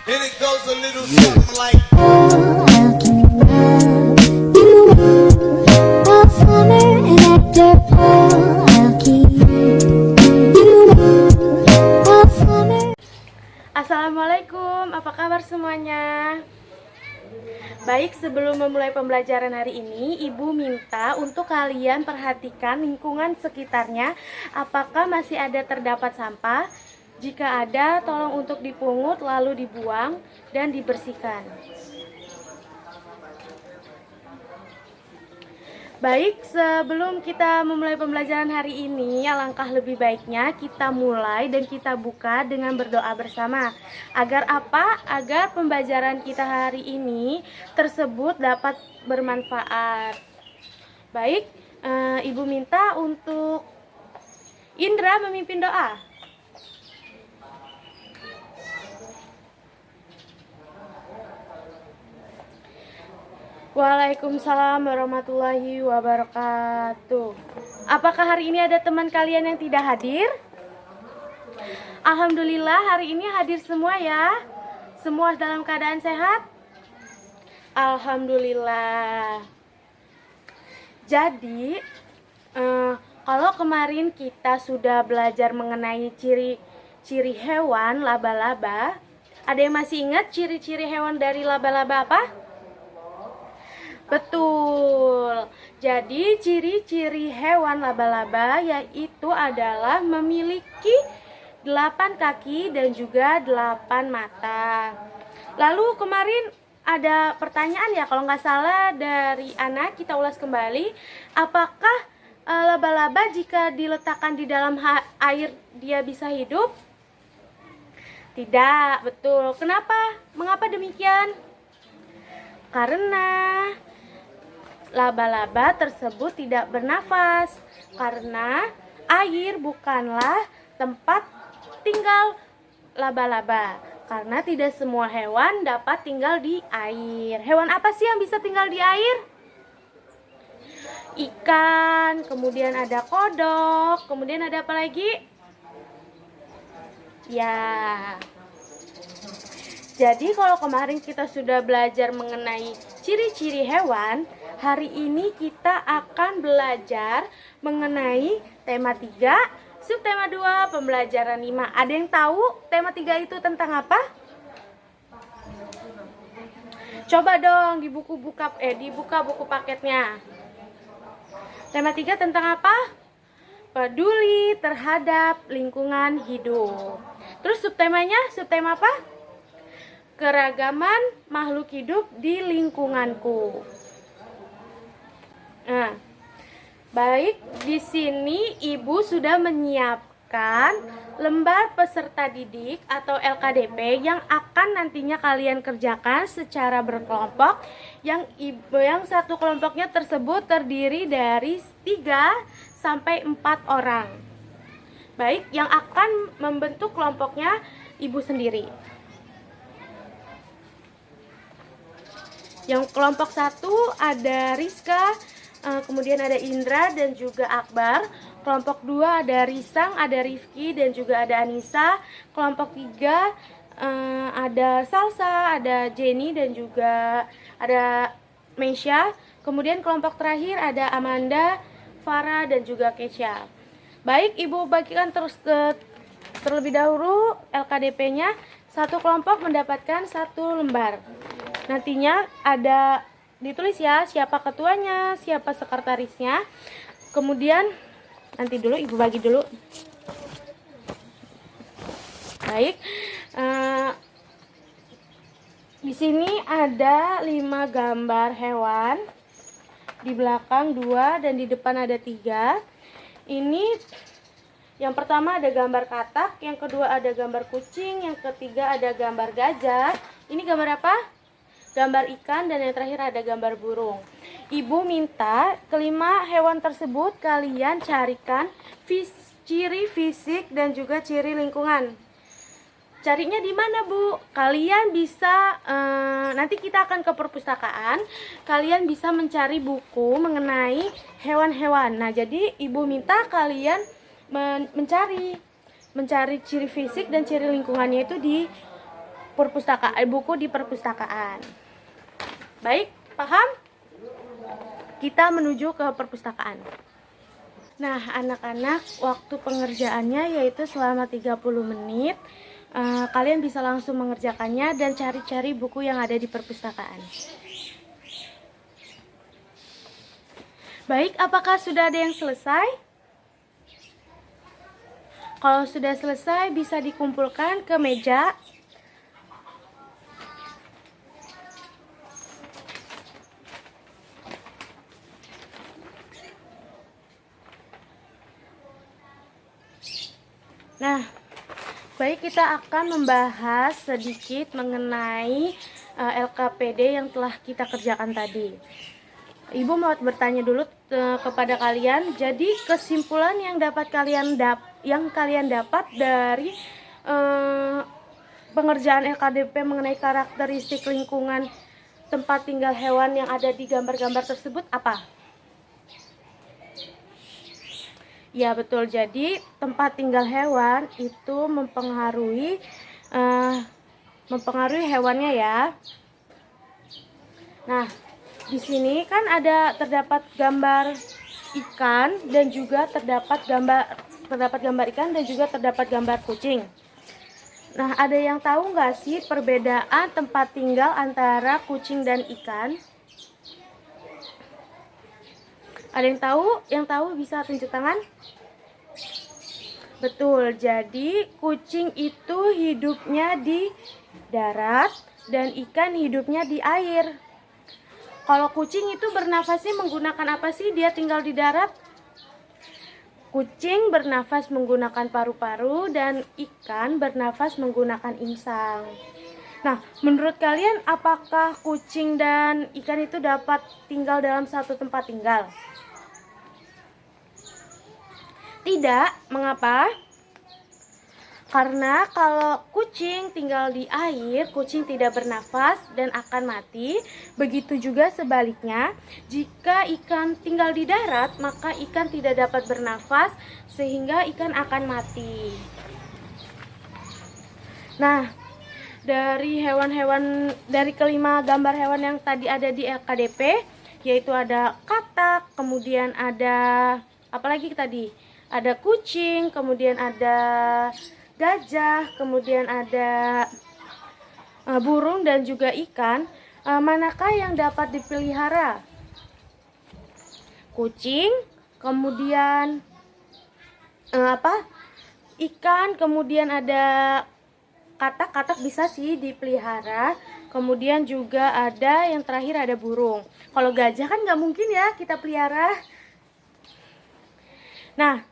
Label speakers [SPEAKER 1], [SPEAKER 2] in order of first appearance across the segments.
[SPEAKER 1] And it goes a little something like
[SPEAKER 2] Assalamualaikum, apa kabar semuanya? Baik, sebelum memulai pembelajaran hari ini, Ibu minta untuk kalian perhatikan lingkungan sekitarnya. Apakah masih ada terdapat sampah? Jika ada, tolong untuk dipungut lalu dibuang dan dibersihkan. Baik, sebelum kita memulai pembelajaran hari ini, alangkah lebih baiknya kita mulai dan kita buka dengan berdoa bersama. Agar apa? Agar pembelajaran kita hari ini tersebut dapat bermanfaat. Baik, Ibu minta untuk Indra memimpin doa. Waalaikumsalam warahmatullahi wabarakatuh. Apakah hari ini ada teman kalian yang tidak hadir? Alhamdulillah hari ini hadir semua ya. Semua dalam keadaan sehat? Alhamdulillah. Jadi kalau kemarin kita sudah belajar mengenai ciri-ciri hewan laba-laba, ada yang masih ingat ciri-ciri hewan dari laba-laba apa? Betul. Jadi ciri-ciri hewan laba-laba yaitu adalah memiliki 8 kaki dan juga 8 mata. Lalu kemarin ada pertanyaan ya, kalau nggak salah dari Ana, kita ulas kembali. Apakah laba-laba jika diletakkan di dalam air dia bisa hidup? Tidak, betul. Kenapa? Mengapa demikian? Karena laba-laba tersebut tidak bernafas, karena air bukanlah tempat tinggal laba-laba, karena tidak semua hewan dapat tinggal di air. Hewan apa sih yang bisa tinggal di air? Ikan, kemudian ada kodok, kemudian ada apa lagi? Ya. Jadi kalau kemarin kita sudah belajar mengenai ciri-ciri hewan, hari ini kita akan belajar mengenai tema 3, subtema 2, pembelajaran 5. Ada yang tahu tema 3 itu tentang apa? Coba dong dibuka buku paketnya. Tema 3 tentang apa? Peduli terhadap lingkungan hidup. Terus subtema apa? Keragaman makhluk hidup di lingkunganku. Nah, baik, di sini Ibu sudah menyiapkan lembar peserta didik atau LKDP yang akan nantinya kalian kerjakan secara berkelompok. Yang satu kelompoknya tersebut terdiri dari 3 sampai 4 orang. Baik, yang akan membentuk kelompoknya Ibu sendiri. Yang kelompok 1 ada Rizka, kemudian ada Indra dan juga Akbar. Kelompok 2 ada Risang, ada Rifki dan juga ada Anissa. Kelompok 3 ada Salsa, ada Jenny dan juga ada Meisha. Kemudian kelompok terakhir ada Amanda, Farah dan juga Kesha. Baik, Ibu bagikan terlebih dahulu LKDP-nya. Satu kelompok mendapatkan 1 lembar. Nantinya ada ditulis ya, siapa ketuanya, siapa sekretarisnya. Kemudian nanti dulu Ibu bagi dulu. Baik, di sini ada 5 gambar hewan. Di belakang 2 dan di depan ada 3. Ini yang pertama ada gambar katak, yang kedua ada gambar kucing, yang ketiga ada gambar gajah. Ini gambar apa? Gambar ikan, dan yang terakhir ada gambar burung. Ibu minta kelima hewan tersebut kalian carikan ciri fisik dan juga ciri lingkungan. Carinya di mana, Bu? Kalian bisa nanti kita akan ke perpustakaan. Kalian bisa mencari buku mengenai hewan-hewan. Nah, jadi Ibu minta kalian mencari ciri fisik dan ciri lingkungannya itu di buku di perpustakaan. Baik, paham? Kita menuju ke perpustakaan. Nah, anak-anak, waktu pengerjaannya yaitu selama 30 menit. Kalian bisa langsung mengerjakannya dan cari-cari buku yang ada di perpustakaan. Baik, apakah sudah ada yang selesai? Kalau sudah selesai, bisa dikumpulkan ke meja. Nah, baik, kita akan membahas sedikit mengenai LKPD yang telah kita kerjakan tadi. Ibu mau bertanya dulu kepada kalian. Jadi kesimpulan yang kalian dapat dari pengerjaan LKDP mengenai karakteristik lingkungan tempat tinggal hewan yang ada di gambar-gambar tersebut apa? Ya, betul. Jadi tempat tinggal hewan itu mempengaruhi hewannya ya. Nah, di sini kan terdapat gambar ikan dan juga terdapat gambar ikan dan juga terdapat gambar kucing. Nah, ada yang tahu nggak sih perbedaan tempat tinggal antara kucing dan ikan? Ada yang tahu? Yang tahu bisa tunjuk tangan. Betul, jadi kucing itu hidupnya di darat dan ikan hidupnya di air. Kalau kucing itu bernafasnya menggunakan apa sih? Dia tinggal di darat. Kucing bernafas menggunakan paru-paru dan ikan bernafas menggunakan insang. Nah, menurut kalian apakah kucing dan ikan itu dapat tinggal dalam satu tempat tinggal? Tidak, mengapa? Karena kalau kucing tinggal di air, kucing tidak bernafas dan akan mati. Begitu juga sebaliknya, jika ikan tinggal di darat, maka ikan tidak dapat bernafas sehingga ikan akan mati. Nah, dari kelima gambar hewan yang tadi ada di LKDP, yaitu ada katak, kemudian ada apalagi tadi? Ada kucing, kemudian ada gajah, kemudian ada burung dan juga ikan. Manakah yang dapat dipelihara? Kucing, kemudian ikan, kemudian ada katak bisa sih dipelihara. Kemudian juga ada yang terakhir ada burung. Kalau gajah kan nggak mungkin ya kita pelihara. Nah,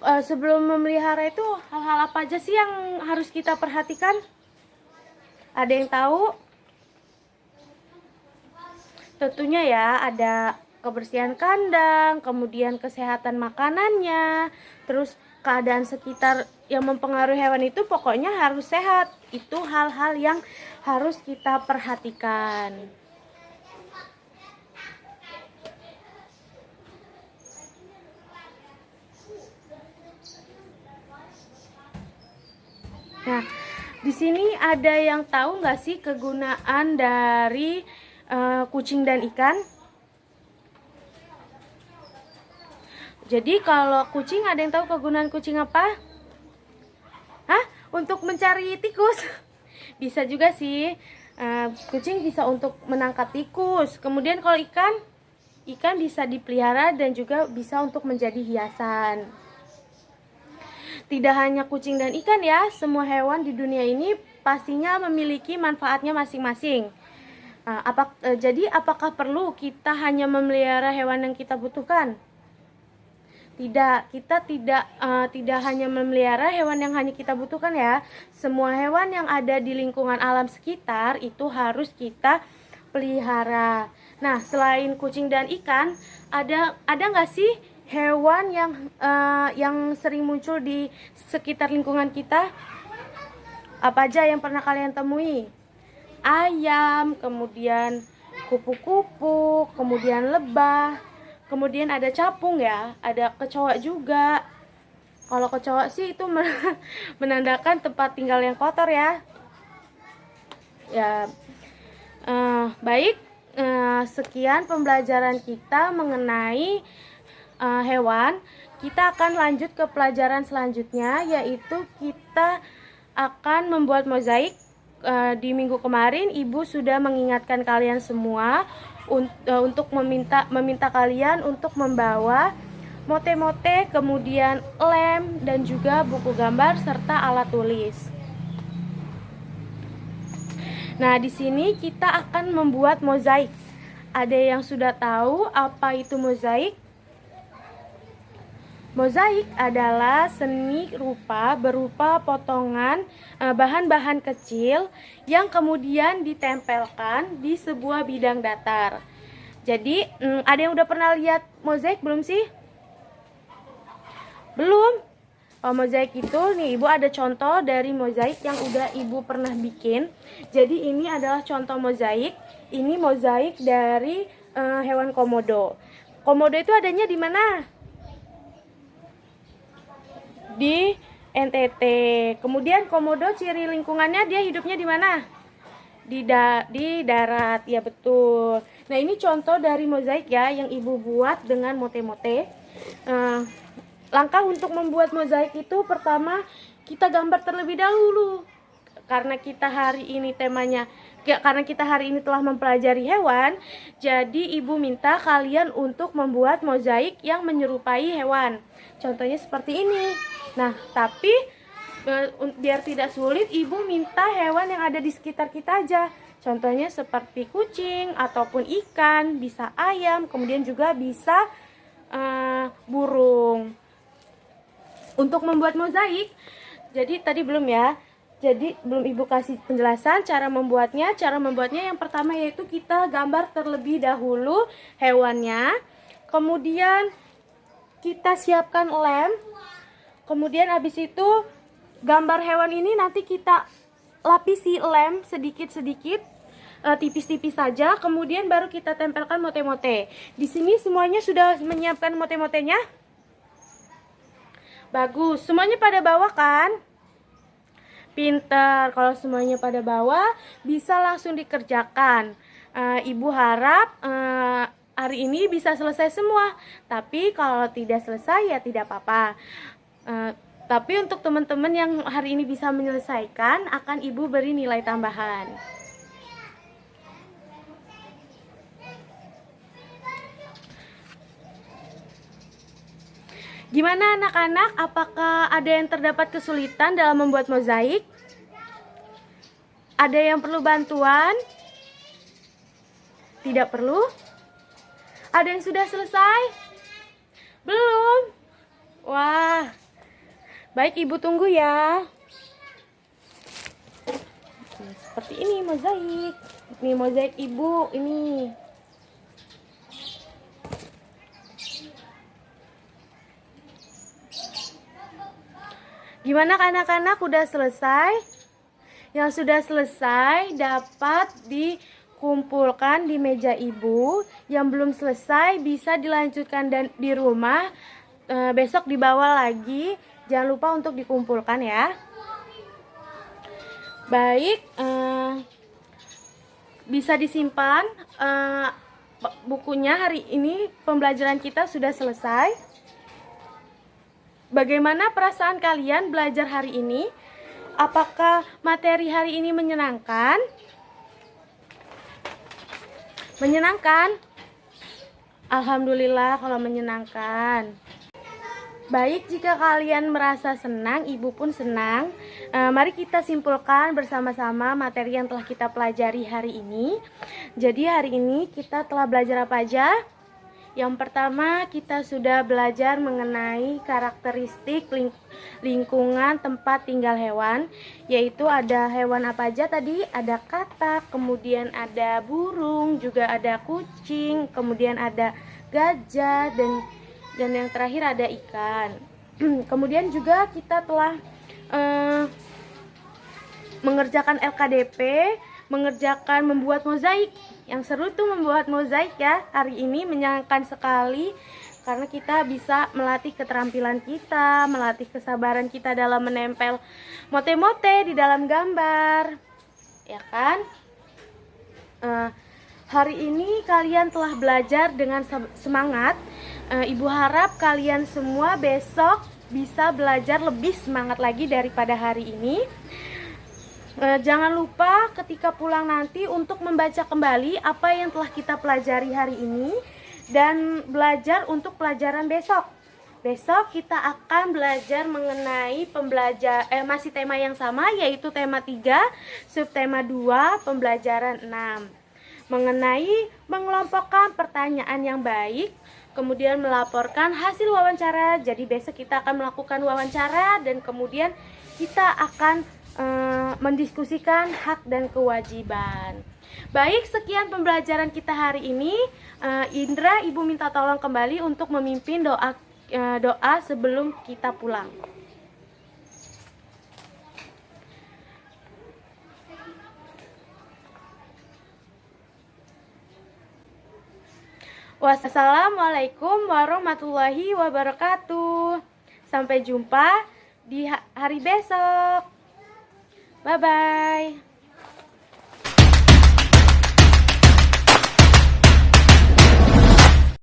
[SPEAKER 2] sebelum memelihara itu hal-hal apa aja sih yang harus kita perhatikan? Ada yang tahu? Tentunya ya, ada kebersihan kandang, kemudian kesehatan makanannya, terus keadaan sekitar yang mempengaruhi hewan itu pokoknya harus sehat. Itu hal-hal yang harus kita perhatikan. Nah, di sini ada yang tahu nggak sih kegunaan dari kucing dan ikan? Jadi kalau kucing, ada yang tahu kegunaan kucing apa? Hah? Untuk mencari tikus? Bisa juga sih. Kucing bisa untuk menangkap tikus. Kemudian kalau ikan bisa dipelihara dan juga bisa untuk menjadi hiasan. Tidak hanya kucing dan ikan ya, semua hewan di dunia ini pastinya memiliki manfaatnya masing-masing. Jadi apakah perlu kita hanya memelihara hewan yang kita butuhkan? Tidak, kita tidak hanya memelihara hewan yang hanya kita butuhkan ya. Semua hewan yang ada di lingkungan alam sekitar itu harus kita pelihara. Nah, selain kucing dan ikan, ada nggak sih hewan yang sering muncul di sekitar lingkungan kita? Apa aja yang pernah kalian temui? Ayam, kemudian kupu-kupu, kemudian lebah, kemudian ada capung ya, ada kecoa juga. Kalau kecoa sih itu menandakan tempat tinggal yang kotor ya. Ya, baik, sekian pembelajaran kita mengenai hewan. Kita akan lanjut ke pelajaran selanjutnya, yaitu kita akan membuat mozaik. Di minggu kemarin Ibu sudah mengingatkan kalian semua untuk meminta kalian untuk membawa mote-mote, kemudian lem dan juga buku gambar serta alat tulis. Nah, di sini kita akan membuat mozaik. Ada yang sudah tahu apa itu mozaik? Mozaik adalah seni rupa berupa potongan bahan-bahan kecil yang kemudian ditempelkan di sebuah bidang datar. Jadi, ada yang udah pernah lihat mozaik belum sih? Belum? Mozaik itu nih, Ibu ada contoh dari mozaik yang udah Ibu pernah bikin. Jadi ini adalah contoh mozaik. Ini mozaik dari hewan komodo. Komodo itu adanya di mana? Di NTT. Kemudian komodo ciri lingkungannya dia hidupnya di mana? Di darat, ya betul. Nah, ini contoh dari mozaik ya yang Ibu buat dengan mote-mote. Langkah untuk membuat mozaik itu pertama kita gambar terlebih dahulu. Karena kita hari ini telah mempelajari hewan, jadi Ibu minta kalian untuk membuat mozaik yang menyerupai hewan. Contohnya seperti ini. Nah, tapi biar tidak sulit, Ibu minta hewan yang ada di sekitar kita aja. Contohnya seperti kucing ataupun ikan, bisa ayam, kemudian juga bisa burung. Untuk membuat mozaik, jadi tadi belum ya. Jadi belum Ibu kasih penjelasan cara membuatnya. Cara membuatnya yang pertama yaitu kita gambar terlebih dahulu hewannya. Kemudian kita siapkan lem. Kemudian habis itu gambar hewan ini nanti kita lapisi lem sedikit-sedikit, tipis-tipis saja. Kemudian baru kita tempelkan mote-mote. Di sini semuanya sudah menyiapkan mote-motenya? Bagus, semuanya pada bawah kan? Pinter, kalau semuanya pada bawah bisa langsung dikerjakan. Ibu harap hari ini bisa selesai semua. Tapi kalau tidak selesai ya tidak apa-apa. Tapi untuk teman-teman yang hari ini bisa menyelesaikan, akan Ibu beri nilai tambahan. Gimana anak-anak? Apakah ada yang terdapat kesulitan dalam membuat mozaik? Ada yang perlu bantuan? Tidak perlu? Ada yang sudah selesai? Belum? Wah. Baik, Ibu tunggu ya. Seperti ini mozaik. Ini mozaik Ibu, ini. Gimana anak-anak, udah selesai? Yang sudah selesai dapat dikumpulkan di meja Ibu. Yang belum selesai bisa dilanjutkan di rumah. Besok dibawa lagi. Jangan lupa untuk dikumpulkan ya. Baik, bisa disimpan. Bukunya hari ini pembelajaran kita sudah selesai. Bagaimana perasaan kalian belajar hari ini? Apakah materi hari ini menyenangkan? Menyenangkan? Alhamdulillah kalau menyenangkan. Baik, jika kalian merasa senang, Ibu pun senang. Mari kita simpulkan bersama-sama materi yang telah kita pelajari hari ini. Jadi hari ini kita telah belajar apa aja? Yang pertama, kita sudah belajar mengenai karakteristik lingkungan tempat tinggal hewan, yaitu ada hewan apa aja tadi? Ada katak, kemudian ada burung, juga ada kucing, kemudian ada gajah, dan yang terakhir ada ikan. Kemudian juga kita telah mengerjakan LKDP, membuat mozaik. Yang seru tuh membuat mozaik ya. Hari ini menyenangkan sekali karena kita bisa melatih keterampilan kita, melatih kesabaran kita dalam menempel mote-mote di dalam gambar. Ya kan? Hari ini kalian telah belajar dengan semangat. Ibu harap kalian semua besok bisa belajar lebih semangat lagi daripada hari ini. Jangan lupa ketika pulang nanti untuk membaca kembali apa yang telah kita pelajari hari ini dan belajar untuk pelajaran besok. Besok kita akan belajar mengenai masih tema yang sama, yaitu tema 3, subtema 2, pembelajaran 6. Mengenai mengelompokkan pertanyaan yang baik, kemudian melaporkan hasil wawancara. Jadi besok kita akan melakukan wawancara dan kemudian kita akan mendiskusikan hak dan kewajiban. Baik, sekian pembelajaran kita hari ini. Indra, Ibu minta tolong kembali untuk memimpin doa sebelum kita pulang. Wassalamualaikum warahmatullahi wabarakatuh. Sampai jumpa di hari besok. Bye-bye.